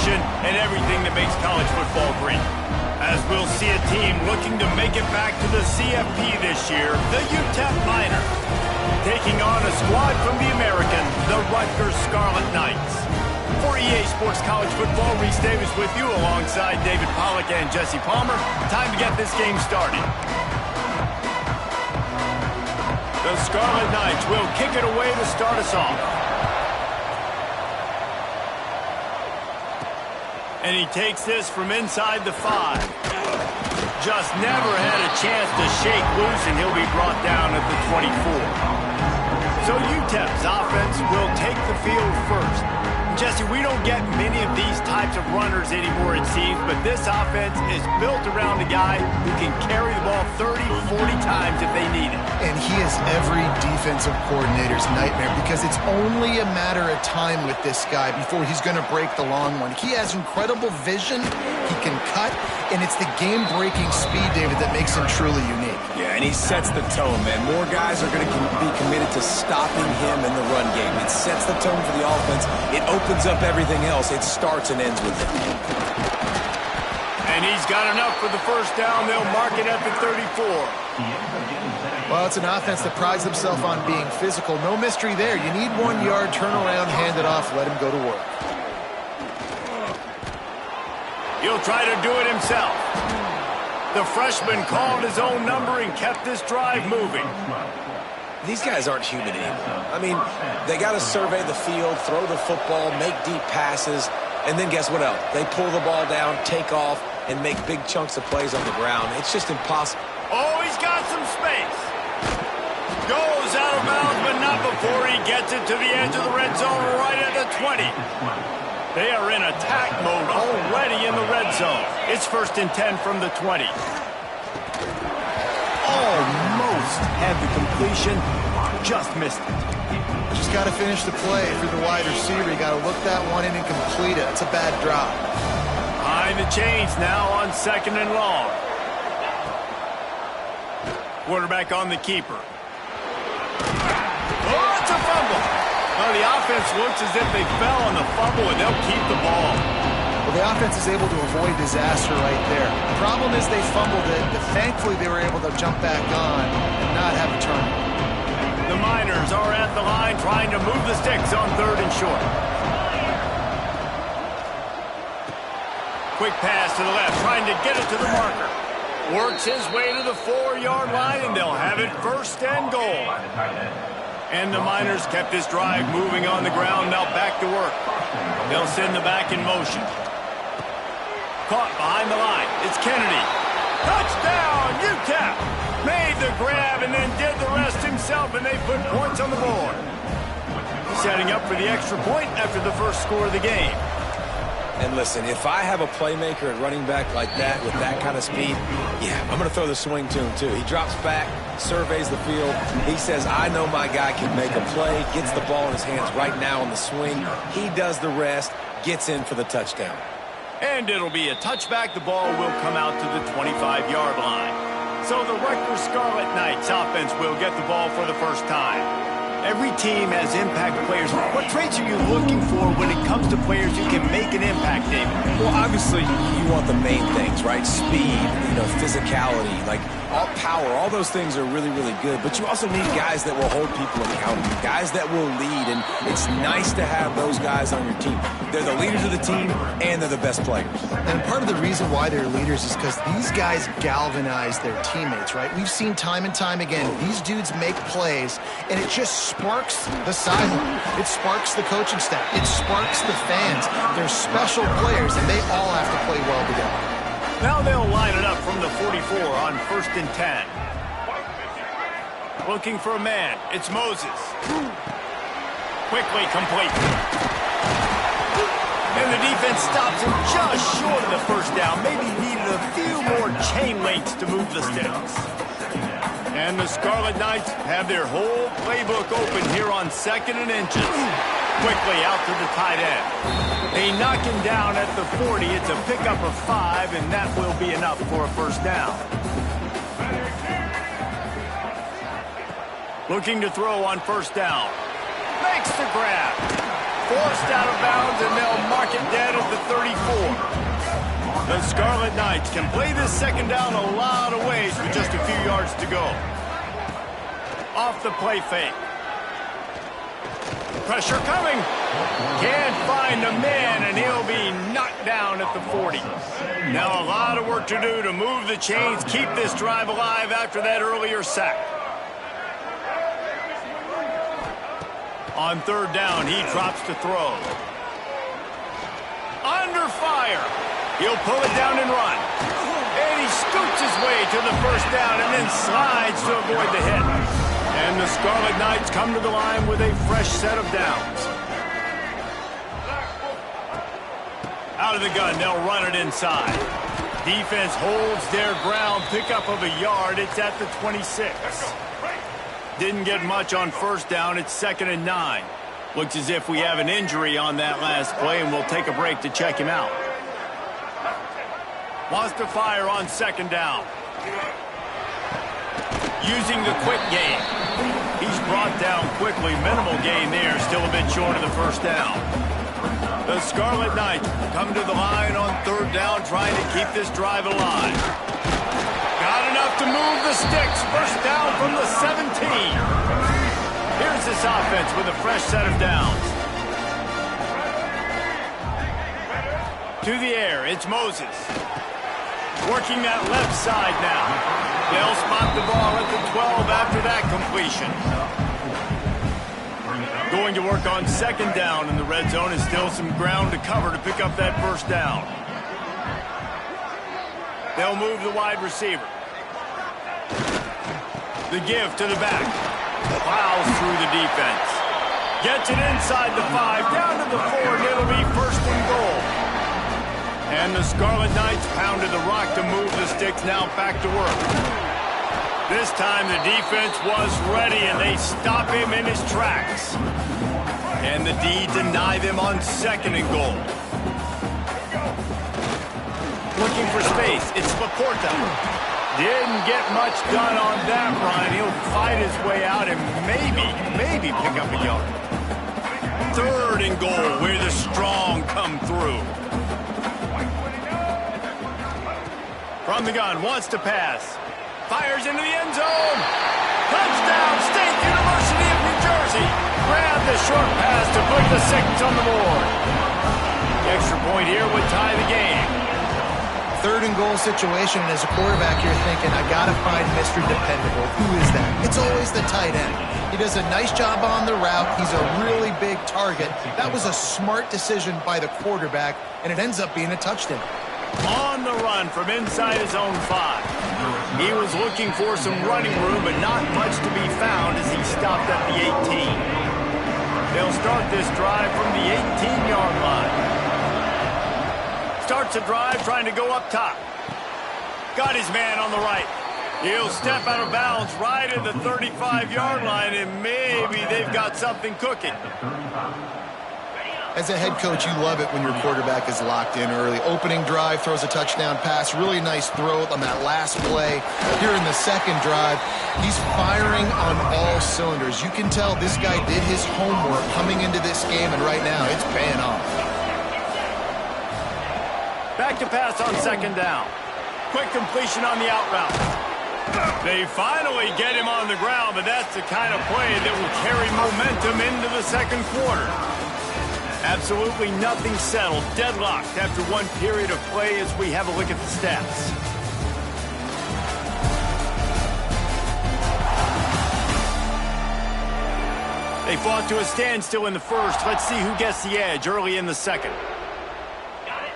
tradition, and everything that makes college football great. As we'll see a team looking to make it back to the CFP this year, the UTEP Miners, taking on a squad from the American, the Rutgers Scarlet Knights. For EA Sports College Football, Reese Davis with you alongside David Pollack and Jesse Palmer. Time to get this game started. The Scarlet Knights will kick it away to start us off. And he takes this from inside the 5. Just never had a chance to shake loose, and he'll be brought down at the 24. So UTEP's offense will take the field first. Jesse, we don't get many of these types of runners anymore, it seems, but this offense is built around a guy who can carry the ball 30, 40 times if they need it. And he is every defensive coordinator's nightmare because it's only a matter of time with this guy before he's going to break the long one. He has incredible vision, he can cut, and it's the game-breaking speed, David, that makes him truly unique. Yeah, and he sets the tone, man. More guys are going to be committed to stopping him in the run game. It sets the tone for the offense. It opens up everything else. It starts and ends with him. And he's got enough for the first down. They'll mark it at the 34. Well, it's an offense that prides themselves on being physical. No mystery there. You need 1 yard, turn around, hand it off, let him go to work. He'll try to do it himself. The freshman called his own number and kept this drive moving. These guys aren't human anymore. I mean, they got to survey the field, throw the football, make deep passes, and then guess what else? They pull the ball down, take off, and make big chunks of plays on the ground. It's just impossible. Oh, he's got some space. Goes out of bounds, but not before he gets it to the edge of the red zone right at the 20. They are in attack mode already in the red zone. It's 1st and 10 from the 20. Almost had the completion, just missed it. Just got to finish the play through the wide receiver. You got to look that one in and complete it. It's a bad drop. Behind the chains now on 2nd and long. Quarterback on the keeper. Oh, it's a fumble. Well, the offense looks as if they fell on the fumble, and they'll keep the ball. Well, the offense is able to avoid disaster right there. The problem is they fumbled it, but thankfully they were able to jump back on and not have a turnover. The Miners are at the line trying to move the sticks on 3rd and short. Quick pass to the left, trying to get it to the marker. Works his way to the 4-yard line, and they'll have it 1st and goal. And the Miners kept this drive moving on the ground, now back to work. They'll send the back in motion. Caught behind the line. It's Kennedy. Touchdown, UTEP! Made the grab and then did the rest himself, and they put points on the board. Setting up for the extra point after the first score of the game. And listen, if I have a playmaker at running back like that with that kind of speed, yeah, I'm going to throw the swing to him too. He drops back, surveys the field. He says, I know my guy can make a play, gets the ball in his hands right now on the swing. He does the rest, gets in for the touchdown. And it'll be a touchback. The ball will come out to the 25-yard line. So the Rutgers Scarlet Knights offense will get the ball for the first time. Every team has impact players. What traits are you looking for when it comes to players who can make an impact, David? Well, obviously, you want the main things, right? Speed, physicality, like all power. All those things are really, really good. But you also need guys that will hold people accountable, guys that will lead. And it's nice to have those guys on your team. They're the leaders of the team, and they're the best players. And part of the reason why they're leaders is because these guys galvanize their teammates, right? We've seen time and time again, these dudes make plays, and it just sparks the sideline. It sparks the coaching staff. It sparks the fans. They're special players, and they all have to play well together. Now they'll line it up from the 44 on 1st and 10. Looking for a man. It's Moses. Quickly complete. And the defense stops him just short of the first down. Maybe needed a few more chain links to move the sticks. And the Scarlet Knights have their whole playbook open here on 2nd and inches. Quickly out to the tight end. They knock him down at the 40. It's a pickup of 5, and that will be enough for a first down. Looking to throw on 1st down. Makes the grab. Forced out of bounds, and they'll mark it dead at the 35. Scarlet Knights can play this second down a lot of ways with just a few yards to go. Off the play fake. Pressure coming. Can't find a man, and he'll be knocked down at the 40. Now a lot of work to do to move the chains, keep this drive alive after that earlier sack. On third down, he drops to throw. Under fire. He'll pull it down and run. And he scoots his way to the first down and then slides to avoid the hit. And the Scarlet Knights come to the line with a fresh set of downs. Out of the gun, they'll run it inside. Defense holds their ground, pickup of a yard. It's at the 26. Didn't get much on first down. It's 2nd and 9. Looks as if we have an injury on that last play, and we'll take a break to check him out. Wants to fire on 2nd down. Using the quick game. He's brought down quickly. Minimal gain there. Still a bit short of the first down. The Scarlet Knights come to the line on third down, trying to keep this drive alive. Got enough to move the sticks. First down from the 17. Here's this offense with a fresh set of downs. To the air, it's Moses. Working that left side now. They'll spot the ball at the 12 after that completion. Going to work on 2nd down in the red zone, and still some ground to cover to pick up that first down. They'll move the wide receiver. The give to the back. Plows through the defense. Gets it inside the 5, down to the 4, and it'll be 1st and goal. And the Scarlet Knights pounded the rock to move the sticks, now back to work. This time the defense was ready, and they stop him in his tracks. And the D deny them on 2nd and goal. Looking for space, it's Laporta. Didn't get much done on that run. He'll fight his way out and maybe pick up a yard. 3rd and goal, where the strong come through. From the gun, wants to pass. Fires into the end zone. Touchdown, State University of New Jersey. Grab the short pass to put the 6 on the board. The extra point here would tie the game. 3rd and goal situation, and as a quarterback, you're thinking, I got to find Mr. Dependable. Who is that? It's always the tight end. He does a nice job on the route. He's a really big target. That was a smart decision by the quarterback, and it ends up being a touchdown. On the run from inside his own 5. He was looking for some running room, but not much to be found as he stopped at the 18. They'll start this drive from the 18-yard line. Starts a drive trying to go up top. Got his man on the right. He'll step out of bounds right at the 35-yard line, and maybe they've got something cooking. As a head coach, you love it when your quarterback is locked in early. Opening drive, throws a touchdown pass. Really nice throw on that last play. Here in the 2nd drive, he's firing on all cylinders. You can tell this guy did his homework coming into this game, and right now it's paying off. Back to pass on 2nd down. Quick completion on the out route. They finally get him on the ground, but that's the kind of play that will carry momentum into the 2nd quarter. Absolutely nothing settled. Deadlocked after one period of play as we have a look at the stats. They fought to a standstill in the 1st. Let's see who gets the edge early in the 2nd.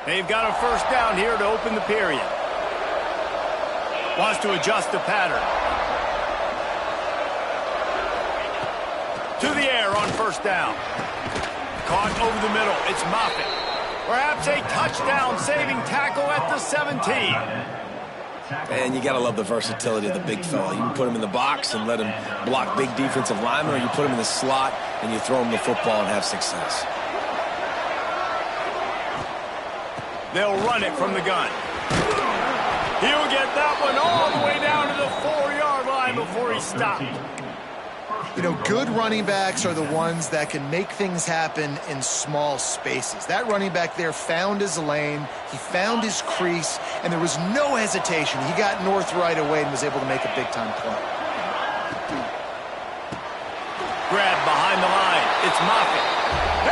They've got a first down here to open the period. Wants to adjust the pattern. To the air on first down. Caught over the middle. It's Moffitt. Perhaps a touchdown-saving tackle at the 17. And you got to love the versatility of the big fella. You can put him in the box and let him block big defensive linemen, or you put him in the slot and you throw him the football and have success. They'll run it from the gun. He'll get that one all the way down to the 4-yard line before he stopped. You know, good running backs are the ones that can make things happen in small spaces. That running back there found his lane, he found his crease, and there was no hesitation. He got north right away and was able to make a big-time play. Grab behind the line. It's Moffitt.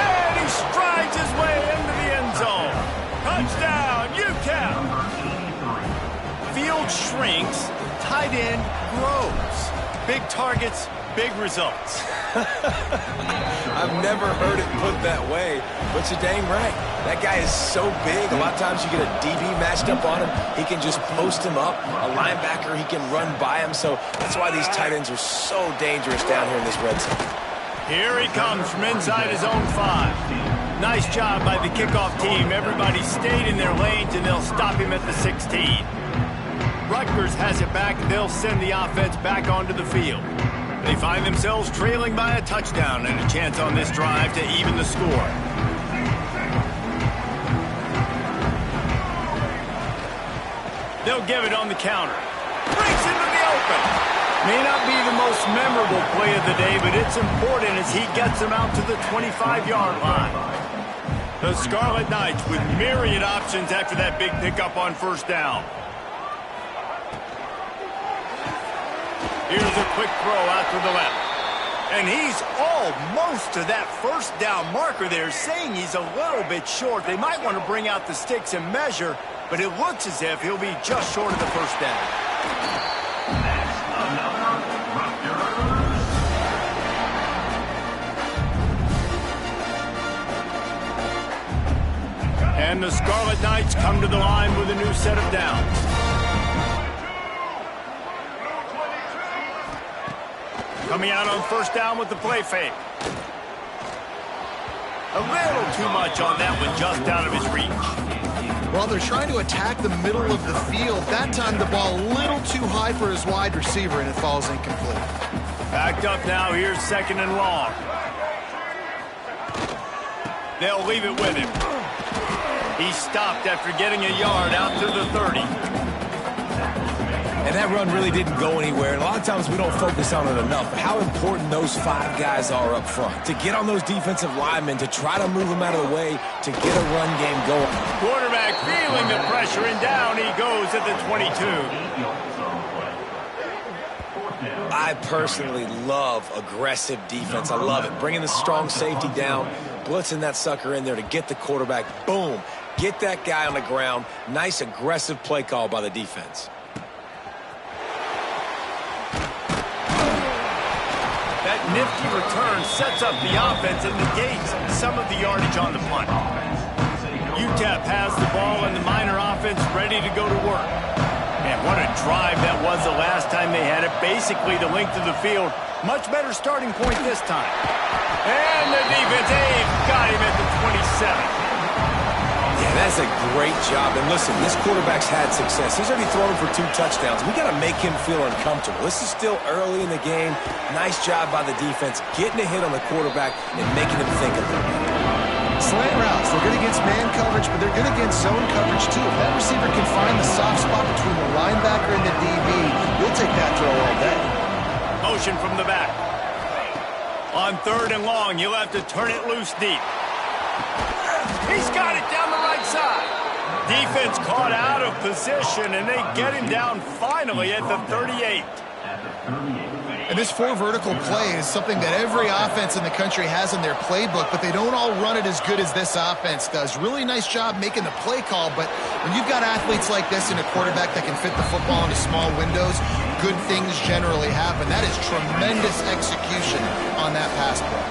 And he strides his way into the end zone. Touchdown, UTEP. Field shrinks, tight end grows. Big targets, big results. I've never heard it put that way, but you're dang right. That guy is so big. A lot of times you get a DB matched up on him. He can just post him up. A linebacker, he can run by him. So that's why these tight ends are so dangerous down here in this red zone. Here he comes from inside his own 5. Nice job by the kickoff team. Everybody stayed in their lanes, and they'll stop him at the 16. Rutgers has it back. They'll send the offense back onto the field. They find themselves trailing by a touchdown and a chance on this drive to even the score. They'll give it on the counter. Breaks into the open. May not be the most memorable play of the day, but it's important as he gets them out to the 25-yard line. The Scarlet Knights with myriad options after that big pickup on first down. Here's a quick throw out to the left. And he's almost to that first down marker there, saying he's a little bit short. They might want to bring out the sticks and measure, but it looks as if he'll be just short of the first down. And the Scarlet Knights come to the line with a new set of downs. Coming out on first down with the play fake. A little too much on that one, just out of his reach. Well, they're trying to attack the middle of the field. That time the ball a little too high for his wide receiver, and it falls incomplete. Backed up now, here's second and long. They'll leave it with him. He stopped after getting a yard out to the 30. And that run really didn't go anywhere. And a lot of times we don't focus on it enough. But how important those 5 guys are up front. To get on those defensive linemen, to try to move them out of the way, to get a run game going. Quarterback feeling the pressure, and down he goes at the 22. I personally love aggressive defense. I love it. Bringing the strong safety down, blitzing that sucker in there to get the quarterback. Boom. Get that guy on the ground. Nice aggressive play call by the defense. That nifty return sets up the offense and negates some of the yardage on the punt. UTEP has the ball and the Miner offense ready to go to work. And what a drive that was the last time they had it. Basically the length of the field. Much better starting point this time. And the defense, got him at the 27. Yeah, that's a great job. And listen, this quarterback's had success. He's already thrown for 2 touchdowns. We got to make him feel uncomfortable. This is still early in the game. Nice job by the defense, getting a hit on the quarterback and making him think a little bit. Slant routes, they're good against man coverage, but they're good against zone coverage too. If that receiver can find the soft spot between the linebacker and the DB, you'll take that throw all day. Motion from the back. On third and long, you'll have to turn it loose deep. He's got it down the right side. Defense caught out of position, and they get him down finally at the 38. And this 4 vertical play is something that every offense in the country has in their playbook, but they don't all run it as good as this offense does. Really nice job making the play call, but when you've got athletes like this and a quarterback that can fit the football into small windows, good things generally happen. That is tremendous execution on that pass play.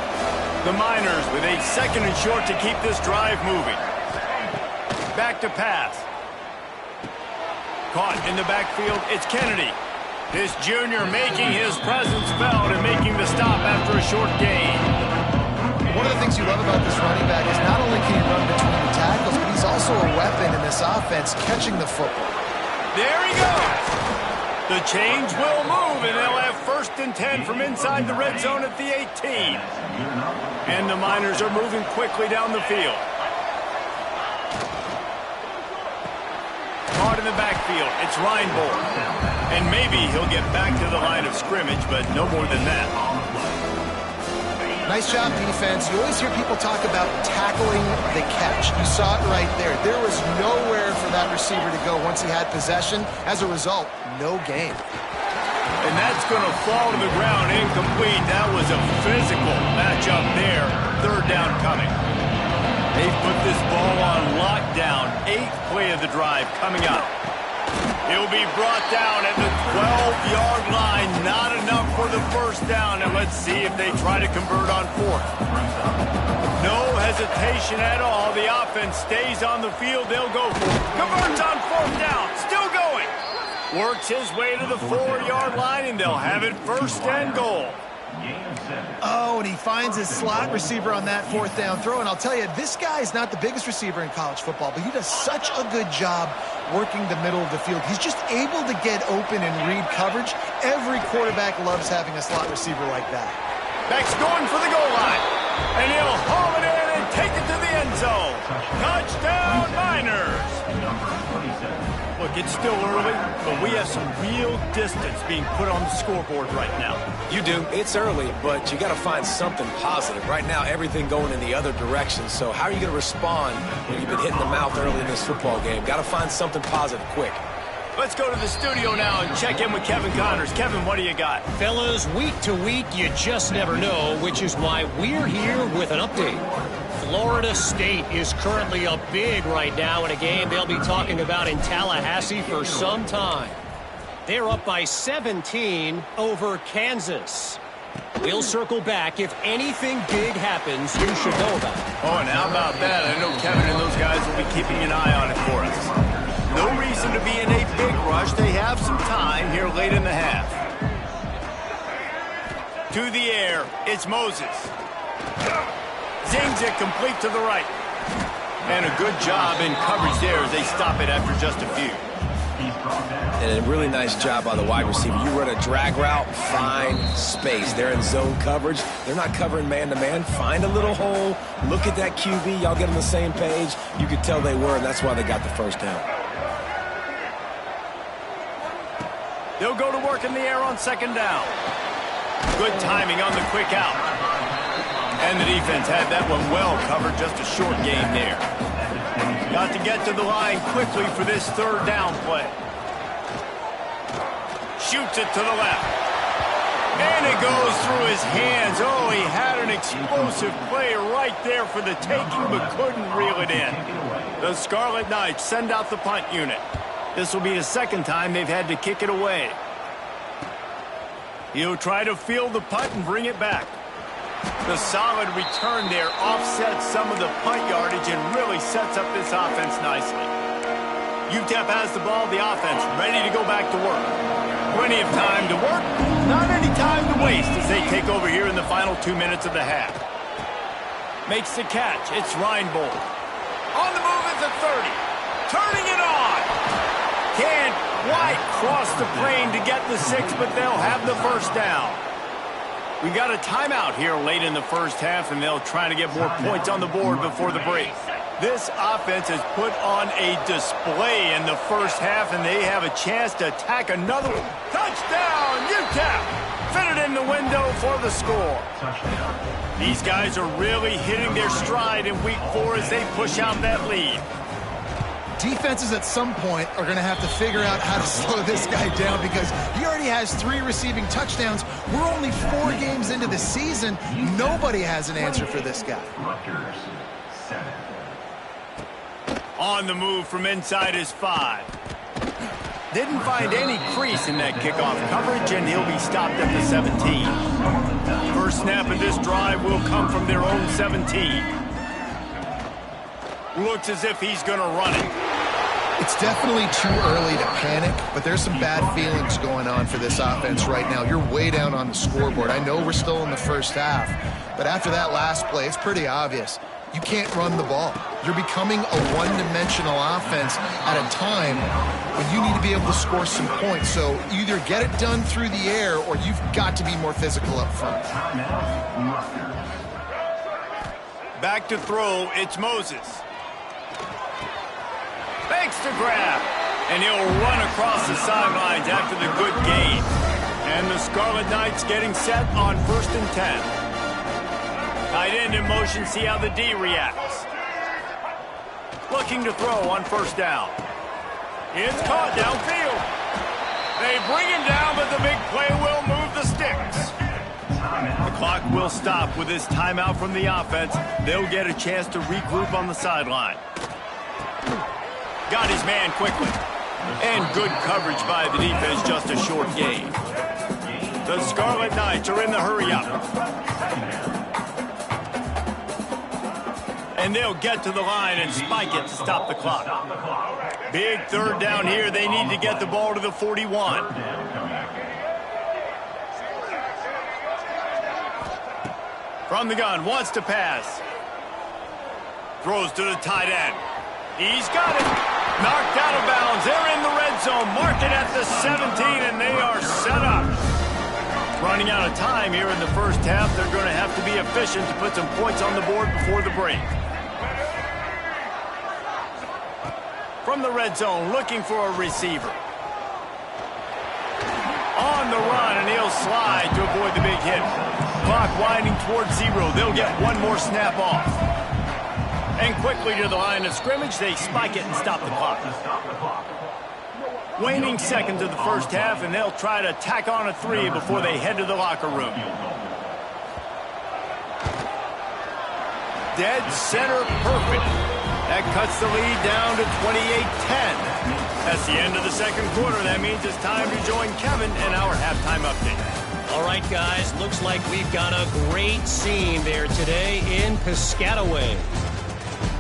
The Miners with a second and short to keep this drive moving. Back to pass. Caught in the backfield, it's Kennedy. This junior making his presence felt and making the stop after a short gain. One of the things you love about this running back is not only can he run between the tackles, but he's also a weapon in this offense catching the football. There he goes. The change will move, and they'll have first and 10 from inside the red zone at the 18. And the Miners are moving quickly down the field. Caught in the backfield, it's Reinbold. And maybe he'll get back to the line of scrimmage, but no more than that. Nice job, defense. You always hear people talk about tackling the catch. You saw it right there. There was nowhere for that receiver to go once he had possession. As a result, no gain. And that's going to fall to the ground incomplete. That was a physical matchup there. Third down coming. They've put this ball on lockdown. 8th play of the drive coming up. He'll be brought down at the 12-yard line. Not enough for the first down. And let's see if they try to convert on 4th. No hesitation at all. The offense stays on the field. They'll go for it. Converts on 4th down. Still going. Works his way to the 4-yard line, and they'll have it 1st and goal. Oh, and he finds his slot receiver on that 4th down throw. And I'll tell you, this guy's not the biggest receiver in college football, but he does such a good job working the middle of the field. He's just able to get open and read coverage. Every quarterback loves having a slot receiver like that. Beck's going for the goal line, and he'll haul it in and take it to the end zone. Touchdown, Miners! Look, it's still early, but we have some real distance being put on the scoreboard right now. You do. It's early, but you got to find something positive. Right now, everything going in the other direction. So how are you going to respond when you've been hit in the mouth early in this football game? Got to find something positive quick. Let's go to the studio now and check in with Kevin Connors. Kevin, what do you got? Fellas, week to week, you just never know, which is why we're here with an update. Florida State is currently up big right now in a game they'll be talking about in Tallahassee for some time. They're up by 17 over Kansas. We'll circle back. If anything big happens, you should know about it. Oh, and how about that? I know Kevin and those guys will be keeping an eye on it for us. No reason to be in a big rush. They have some time here late in the half. To the air, it's Moses. Zings it complete to the right. And a good job in coverage there as they stop it after just a few. And a really nice job by the wide receiver. You run a drag route, find space. They're in zone coverage. They're not covering man-to-man. Find a little hole. Look at that QB. Y'all get on the same page. You could tell they were, and that's why they got the first down. They'll go to work in the air on 2nd down. Good timing on the quick out. And the defense had that one well covered, just a short gain there. Got to get to the line quickly for this 3rd down play. Shoots it to the left. And it goes through his hands. Oh, he had an explosive play right there for the taking, but couldn't reel it in. The Scarlet Knights send out the punt unit. This will be the 2nd time they've had to kick it away. He'll try to field the punt and bring it back. The solid return there offsets some of the punt yardage and really sets up this offense nicely. UTEP has the ball, the offense ready to go back to work. Plenty of time to work, not any time to waste as they take over here in the final 2 minutes of the half. Makes the catch, it's Reinbold. On the move at the 30, turning it on. Can't quite cross the plane to get the 6, but they'll have the first down. We've got a timeout here late in the first half, and they'll try to get more points on the board before the break. This offense has put on a display in the first half, and they have a chance to attack another one. Touchdown, UTEP! Fitted in the window for the score. These guys are really hitting their stride in week 4 as they push out that lead. Defenses at some point are going to have to figure out how to slow this guy down because he already has 3 receiving touchdowns. We're only 4 games into the season. Nobody has an answer for this guy. On the move from inside his 5. Didn't find any crease in that kickoff coverage, and he'll be stopped at the 17. First snap of this drive will come from their own 17. Looks as if he's going to run it. It's definitely too early to panic, but there's some bad feelings going on for this offense right now. You're way down on the scoreboard. I know we're still in the first half, but after that last play, it's pretty obvious. You can't run the ball. You're becoming a one-dimensional offense at a time when you need to be able to score some points. So either get it done through the air or you've got to be more physical up front. Back to throw, it's Moses. Fakes to grab, and he'll run across the sidelines after the good gain. And the Scarlet Knights getting set on 1st and 10. Tight end in motion, see how the D reacts. Looking to throw on first down. It's caught downfield. They bring him down, but the big play will move the sticks. The clock will stop with this timeout from the offense. They'll get a chance to regroup on the sideline. Got his man quickly. And good coverage by the defense, just a short gain. The Scarlet Knights are in the hurry-up. And they'll get to the line and spike it to stop the clock. Big third down here. They need to get the ball to the 41. From the gun, wants to pass. Throws to the tight end. He's got it. Knocked out of bounds. They're in the red zone. Mark it at the 17, and they are set up. Running out of time here in the first half. They're going to have to be efficient to put some points on the board before the break. From the red zone, looking for a receiver. On the run, and he'll slide to avoid the big hit. Clock winding towards 0. They'll get one more snap off. And quickly to the line of scrimmage, they spike it and stop the clock. Waning seconds of the first half, and they'll try to tack on a 3 before they head to the locker room. Dead center perfect. That cuts the lead down to 28-10. That's the end of the second quarter. That means it's time to join Kevin in our halftime update. All right, guys, looks like we've got a great scene there today in Piscataway.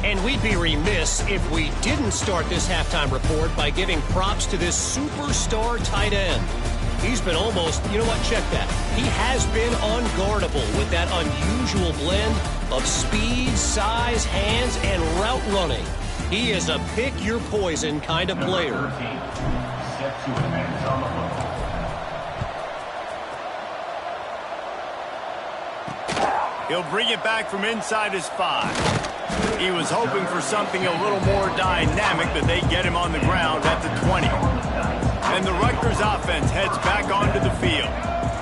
And we'd be remiss if we didn't start this halftime report by giving props to this superstar tight end. He's been almost, you know what, check that. He has been unguardable with that unusual blend of speed, size, hands, and route running. He is a pick-your-poison kind of player. He'll bring it back from inside his 5. He was hoping for something a little more dynamic, but they get him on the ground at the 20. And the Rutgers offense heads back onto the field.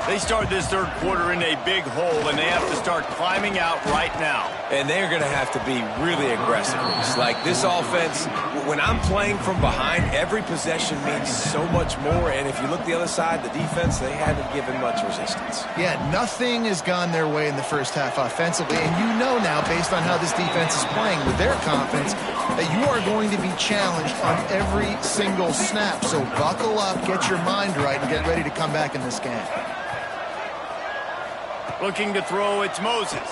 They start this third quarter in a big hole, and they have to start climbing out right now. And they're going to have to be really aggressive. It's like this offense, when I'm playing from behind, every possession means so much more. And if you look the other side, the defense, they haven't given much resistance. Yeah, nothing has gone their way in the first half offensively. And you know now, based on how this defense is playing with their confidence, that you are going to be challenged on every single snap. So buckle up, get your mind right, and get ready to come back in this game. Looking to throw, it's Moses.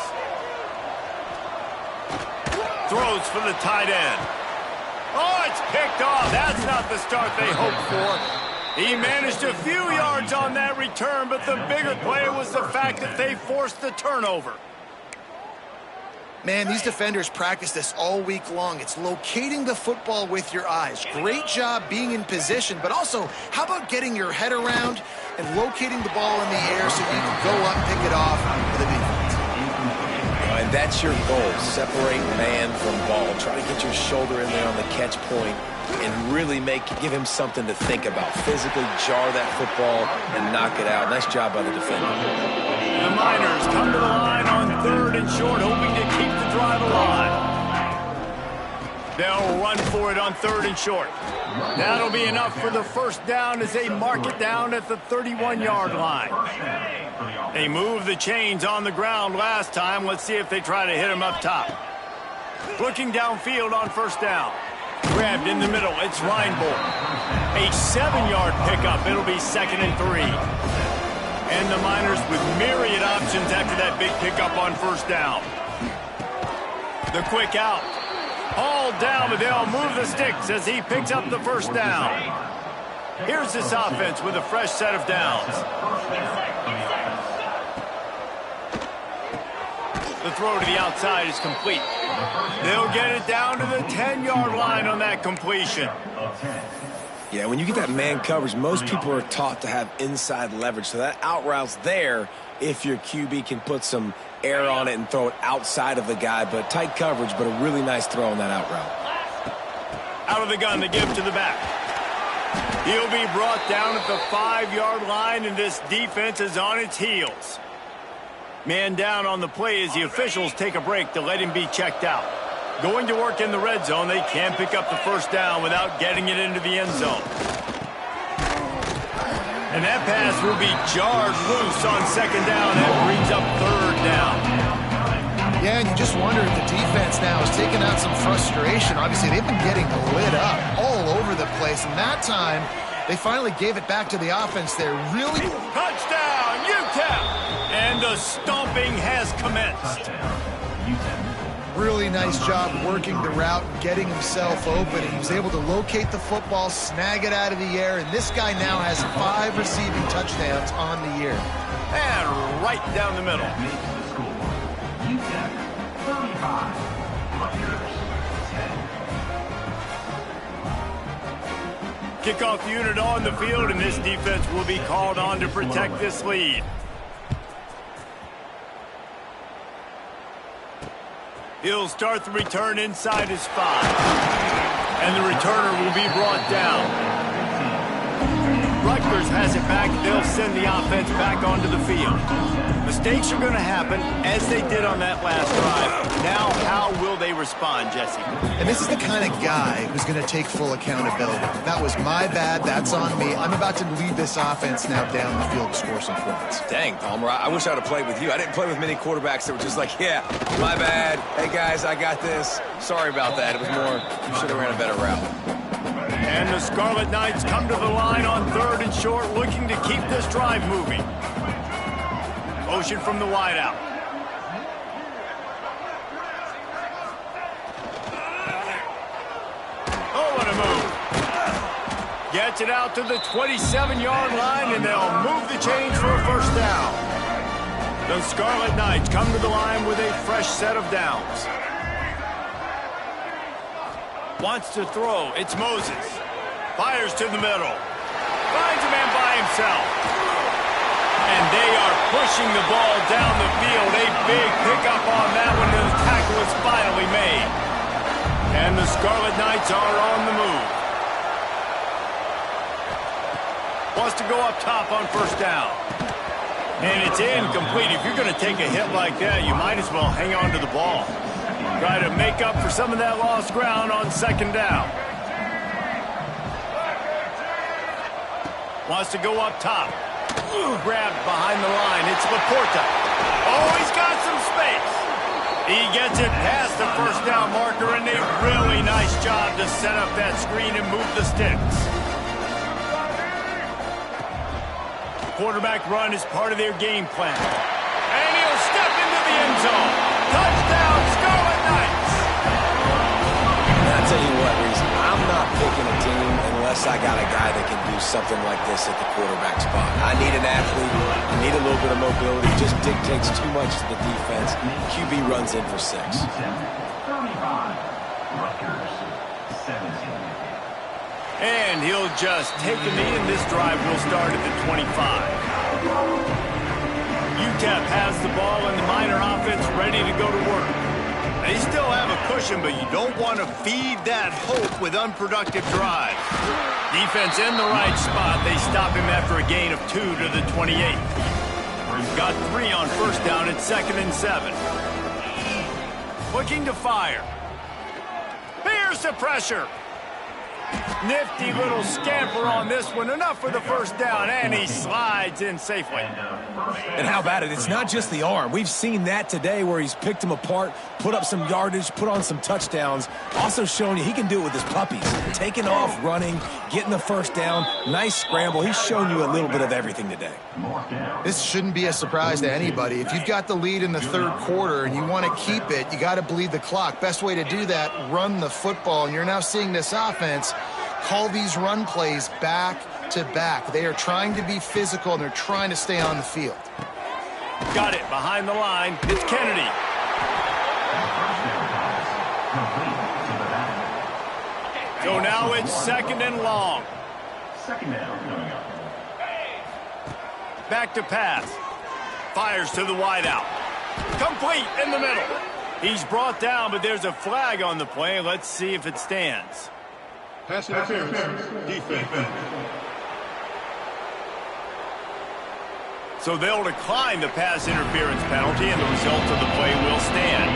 Throws for the tight end. Oh, it's picked off. That's not the start they hoped for. He managed a few yards on that return, but the bigger play was the fact that they forced the turnover. Man, these defenders practice this all week long. It's locating the football with your eyes. Great job being in position, but also, how about getting your head around and locating the ball in the air so you can go up, pick it off for the defense. And that's your goal. Separate man from ball. Try to get your shoulder in there on the catch point and really give him something to think about. Physically jar that football and knock it out. Nice job by the defender. The Miners come to the line on 3rd and short, hoping to keep the drive alive. They'll run for it on 3rd and short. That'll be enough for the first down as they mark it down at the 31-yard line. They moved the chains on the ground last time. Let's see if they try to hit him up top. Looking downfield on first down. Grabbed in the middle. It's Reinbold. A 7-yard pickup. It'll be 2nd and 3. And the Miners with myriad options after that big pickup on first down. The quick out. All down, but they'll move the sticks as he picks up the first down. Here's this offense with a fresh set of downs. The throw to the outside is complete. They'll get it down to the 10-yard line on that completion. Yeah, when you get that man coverage, most people are taught to have inside leverage. So that out route's there if your QB can put some air on it and throw it outside of the guy. But tight coverage, but a really nice throw on that out route. Out of the gun, the give to the back. He'll be brought down at the 5-yard line, and this defense is on its heels. Man down on the play as the officials take a break to let him be checked out. Going to work in the red zone, they can't pick up the first down without getting it into the end zone. And that pass will be jarred loose on second down. That brings up third down. Yeah, and you just wonder if the defense now is taking out some frustration. Obviously, they've been getting lit up all over the place, and that time they finally gave it back to the offense there. Really? Touchdown, UTEP! And the stomping has commenced. Really nice job working the route and getting himself open. He was able to locate the football, snag it out of the air, and this guy now has 5 receiving touchdowns on the year. And right down the middle. Kickoff unit on the field, and this defense will be called on to protect this lead. He'll start the return inside his 5. And the returner will be brought down. Rutgers has it back. They'll send the offense back onto the field. Mistakes are going to happen, as they did on that last drive. Now, how will they respond, Jesse? And this is the kind of guy who's going to take full accountability. That was my bad. That's on me. I'm about to lead this offense now down the field to score some points. Dang, Palmer, I wish I would have played with you. I didn't play with many quarterbacks that were just like, yeah, my bad. Hey, guys, I got this. Sorry about that. It was more, you should have ran a better route. And the Scarlet Knights come to the line on 3rd and short, looking to keep this drive moving. Motion from the wideout. Oh, what a move. Gets it out to the 27-yard line, and they'll move the chains for a first down. The Scarlet Knights come to the line with a fresh set of downs. Wants to throw. It's Moses. Fires to the middle. Finds a man by himself. And they are pushing the ball down the field. A big pickup on that one, and the tackle is finally made. And the Scarlet Knights are on the move. Wants to go up top on first down. And it's incomplete. If you're going to take a hit like that, you might as well hang on to the ball. Try to make up for some of that lost ground on second down. Wants to go up top. Grabbed behind the line. It's Laporta. Oh, he's got some space. He gets it past the first down marker, and a really nice job to set up that screen and move the sticks. Quarterback run is part of their game plan. And he'll step into the end zone. Touchdown, Scarlet Knights! And I'll tell you what, Reese, I'm not picking a team unless I got a guy that can do something like this at the quarterback spot. I need an athlete. I need a little bit of mobility. Just dictates too much to the defense. QB runs in for 6. 35, Rutgers, 17. And he'll just take a knee, and this drive will start at the 25. UTEP has the ball, and the Miner offense ready to go to work. They still have a cushion, but you don't want to feed that hope with unproductive drives. Defense in the right spot. They stop him after a gain of 2 to the 28. He's got 3 on first down at 2nd and 7. Looking to fire. Here's the pressure. Nifty little scamper on this one. Enough for the first down, and he slides in safely. And how about it? It's not just the arm. We've seen that today where he's picked them apart, put up some yardage, put on some touchdowns. Also showing you he can do it with his puppies. Taking off, running, getting the first down. Nice scramble. He's shown you a little bit of everything today. This shouldn't be a surprise to anybody. If you've got the lead in the 3rd quarter and you want to keep it, you got to bleed the clock. Best way to do that, run the football. And you're now seeing this offense call these run plays back to back. They are trying to be physical, and they're trying to stay on the field. Got it behind the line. It's Kennedy. So now it's 2nd and long. Second down coming up. Back to pass. Fires to the wideout. Complete in the middle. He's brought down, but there's a flag on the play. Let's see if it stands. Pass interference. Defense. So they'll decline the pass interference penalty, and the result of the play will stand.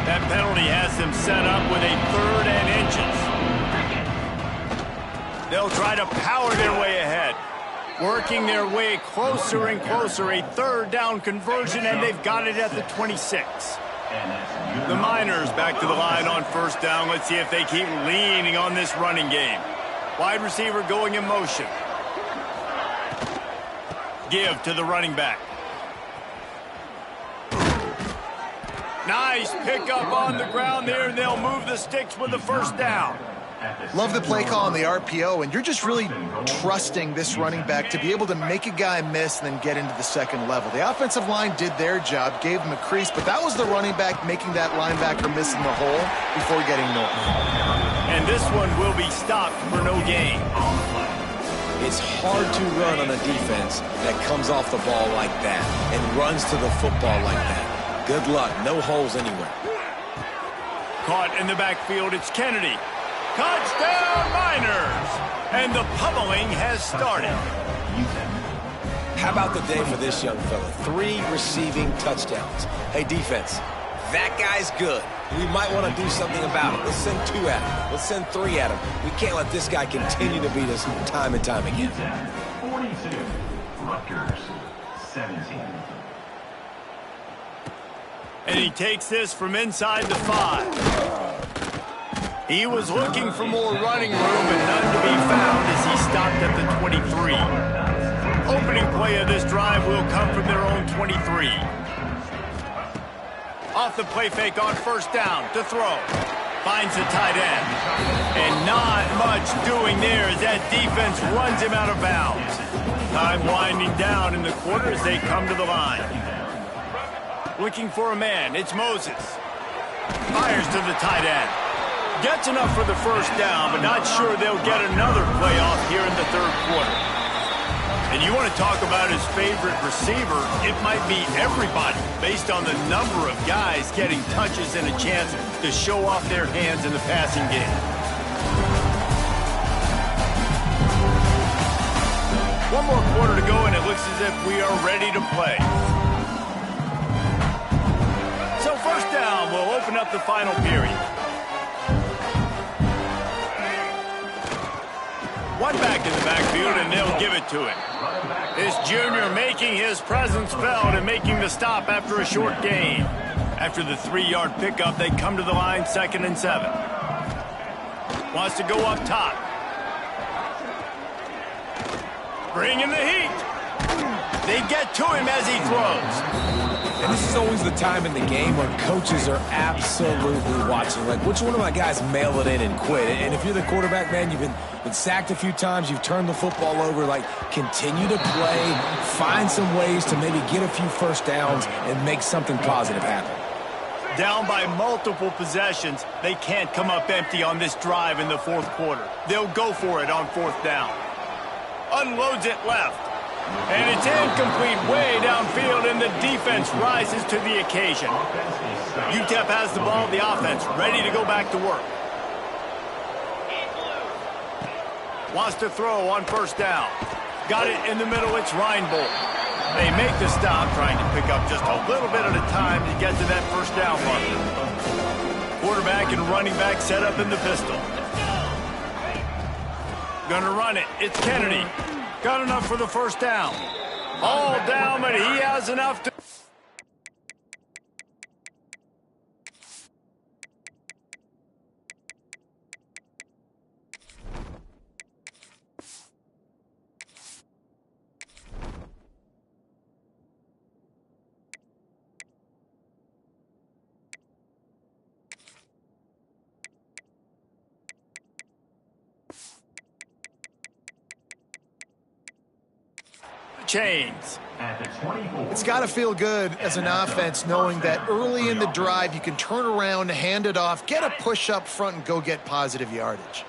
That penalty has them set up with a 3rd and inches. They'll try to power their way ahead, working their way closer and closer. A 3rd down conversion, and they've got it at the 26. The Miners back to the line on 1st down. Let's see if they keep leaning on this running game. Wide receiver going in motion. Give to the running back. Nice pickup on the ground there, and they'll move the sticks with the 1st down. Love the play call on the RPO, and you're just really trusting this running back to be able to make a guy miss and then get into the 2nd level. The offensive line did their job, gave him a crease, but that was the running back making that linebacker miss in the hole before getting north. And this one will be stopped for no gain. It's hard to run on a defense that comes off the ball like that and runs to the football like that. Good luck. No holes anywhere. Caught in the backfield, it's Kennedy. Touchdown, Miners! And the pummeling has started. How about the day for this young fella? 3 receiving touchdowns. Hey, defense, that guy's good. We might want to do something about it. Let's send 2 at him. Let's send 3 at him. We can't let this guy continue to beat us time and time again. 42, Rutgers, 17. And he takes this from inside the 5. He was looking for more running room, and none to be found as he stopped at the 23. Opening play of this drive will come from their own 23. Off the play fake on 1st down to throw. Finds the tight end. And not much doing there as that defense runs him out of bounds. Time winding down in the quarter as they come to the line. Looking for a man, it's Moses. Fires to the tight end. Gets enough for the 1st down, but not sure they'll get another playoff here in the 3rd quarter. And you want to talk about his favorite receiver, it might be everybody based on the number of guys getting touches and a chance to show off their hands in the passing game. One more quarter to go, and it looks as if we are ready to play. So 1st down will open up the final period. One back in the backfield, and they'll give it to him. This junior making his presence felt and making the stop after a short gain. After the 3-yard pickup, they come to the line 2nd and 7. Wants to go up top. Bringing the heat. They get to him as he throws. And this is always the time in the game when coaches are absolutely watching. Like, which one of my guys mail it in and quit? And if you're the quarterback, man, you've been sacked a few times, you've turned the football over, like, continue to play, find some ways to maybe get a few 1st downs and make something positive happen. Down by multiple possessions, they can't come up empty on this drive in the 4th quarter. They'll go for it on 4th down. Unloads it left. And it's incomplete way downfield, and the defense rises to the occasion. UTEP has the ball, the offense ready to go back to work. Wants to throw on 1st down. Got it in the middle, it's Reinbold. They make the stop, trying to pick up just a little bit at a time to get to that 1st down marker. Quarterback and running back set up in the pistol. Gonna run it, it's Kennedy. Got enough for the 1st down. All down, but he has enough to... chains. It's got to feel good as an offense knowing that early in the drive you can turn around, hand it off, get a push up front, and go get positive yardage.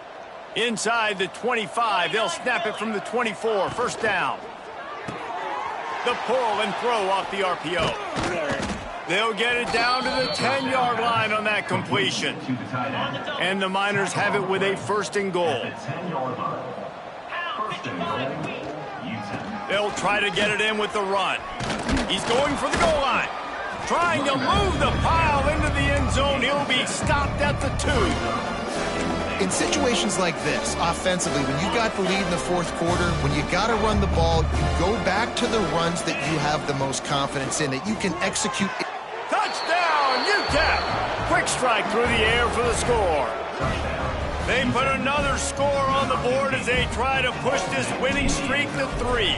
Inside the 25, they'll snap it from the 24, 1st down. The pull and throw off the RPO. They'll get it down to the 10-yard line on that completion. And the Miners have it with a 1st and goal. They'll try to get it in with the run. He's going for the goal line. Trying to move the pile into the end zone. He'll be stopped at the 2. In situations like this, offensively, when you got the lead in the fourth quarter, when you got to run the ball, you go back to the runs that you have the most confidence in, that you can execute. Touchdown, UTEP! Quick strike through the air for the score. They put another score on the board as they try to push this winning streak to 3.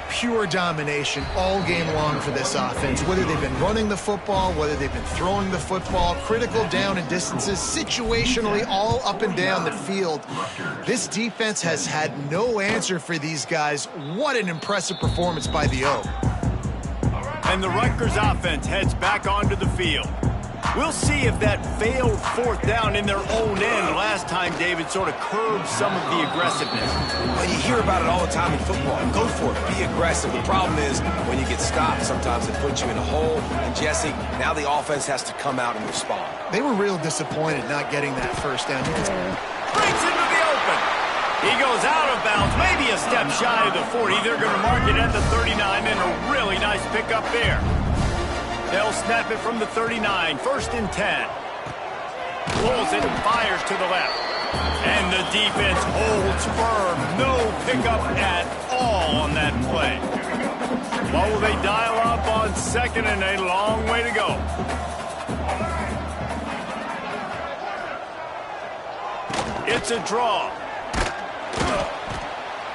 Pure domination all game long for this offense, whether they've been running the football, whether they've been throwing the football, critical down and distances, situationally all up and down the field. This defense has had no answer for these guys. What an impressive performance by the O. And the Rutgers offense heads back onto the field. We'll see if that failed fourth down in their own end last time, David, sort of curbed some of the aggressiveness. Well, you hear about it all the time in football. Go for it. Be aggressive. The problem is when you get stopped, sometimes it puts you in a hole. And, Jesse, now the offense has to come out and respond. They were real disappointed not getting that first down. Brings into the open. He goes out of bounds, maybe a step shy of the 40. They're going to mark it at the 39, and a really nice pickup there. They'll snap it from the 39, 1st and 10. Pulls it and fires to the left. And the defense holds firm. No pickup at all on that play. What will they dial up on 2nd and a long way to go? It's a draw.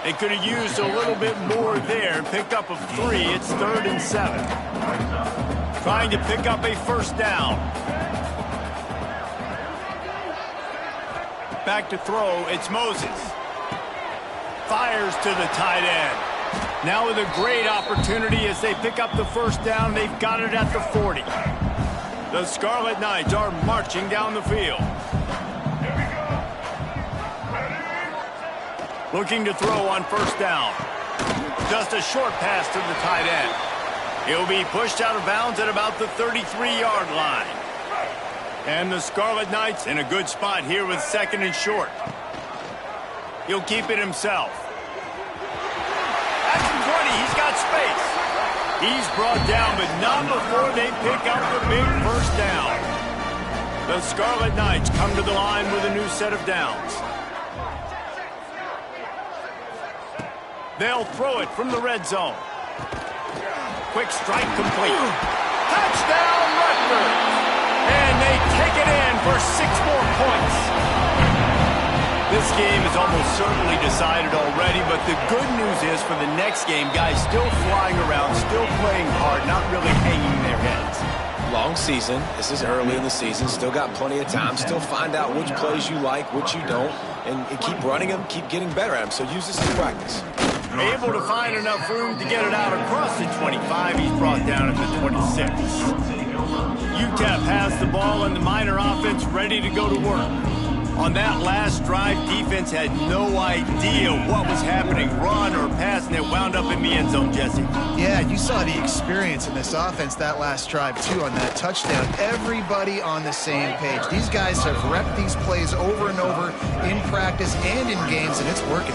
They could have used a little bit more there and picked up a 3. It's 3rd and 7. Trying to pick up a first down. Back to throw, it's Moses. Fires to the tight end. Now with a great opportunity as they pick up the first down, they've got it at the 40. The Scarlet Knights are marching down the field. Looking to throw on first down. Just a short pass to the tight end. He'll be pushed out of bounds at about the 33-yard line. And the Scarlet Knights in a good spot here with 2nd and short. He'll keep it himself. At the 20, he's got space. He's brought down, but not before they pick up the big first down. The Scarlet Knights come to the line with a new set of downs. They'll throw it from the red zone. Quick strike complete. Touchdown, Rutgers! And they take it in for 6 more points. This game is almost certainly decided already, but the good news is for the next game, guys still flying around, still playing hard, not really hanging their heads. Long season. This is early in the season. Still got plenty of time. Still find out which plays you like, which you don't, and keep running them, keep getting better at them. So use this as practice. Able to find enough room to get it out across the 25. He's brought down at the 26. UTEP has the ball and the Miner offense ready to go to work. On that last drive, defense had no idea what was happening, run or pass, and it wound up in the end zone, Jesse. Yeah, you saw the experience in this offense that last drive, too, on that touchdown. Everybody on the same page. These guys have repped these plays over and over in practice and in games, and it's working.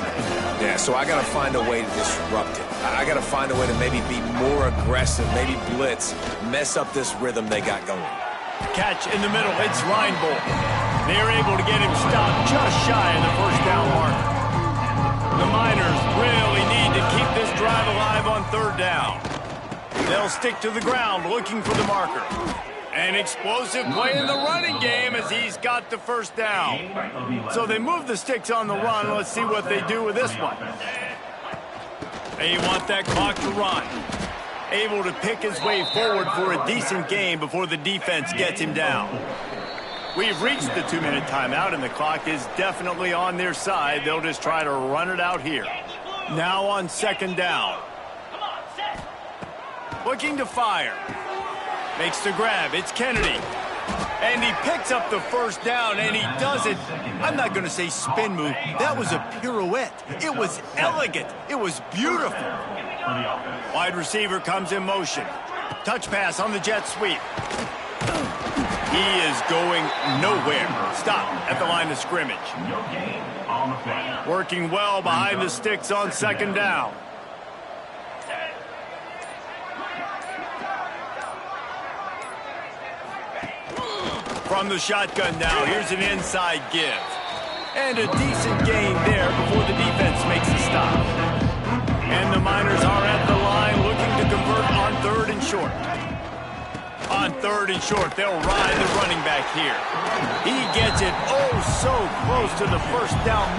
Yeah, so I got to find a way to disrupt it. I got to find a way to maybe be more aggressive, maybe blitz, mess up this rhythm they got going. Catch in the middle. It's Reinbold. They're able to get him stopped just shy of the first down mark. The Miners really need to keep this drive alive on 3rd down. They'll stick to the ground looking for the marker. An explosive play in the running game as he's got the first down. So they move the sticks on the run. Let's see what they do with this one. They want that clock to run. Able to pick his way forward for a decent game before the defense gets him down. We've reached the 2-minute timeout, and the clock is definitely on their side. They'll just try to run it out here. Now on 2nd down. Looking to fire. Makes the grab. It's Kennedy. And he picks up the first down, and he does it. I'm not going to say spin move. That was a pirouette. It was elegant. It was beautiful. Wide receiver comes in motion. Touch pass on the jet sweep. He is going nowhere. Stop at the line of scrimmage. Working well behind the sticks on 2nd down. From the shotgun now, here's an inside give. And a decent gain there before the defense makes a stop. And the Miners are at the line looking to convert on 3rd and short. On 3rd and short, they'll ride the running back here. He gets it oh so close to the first down mark.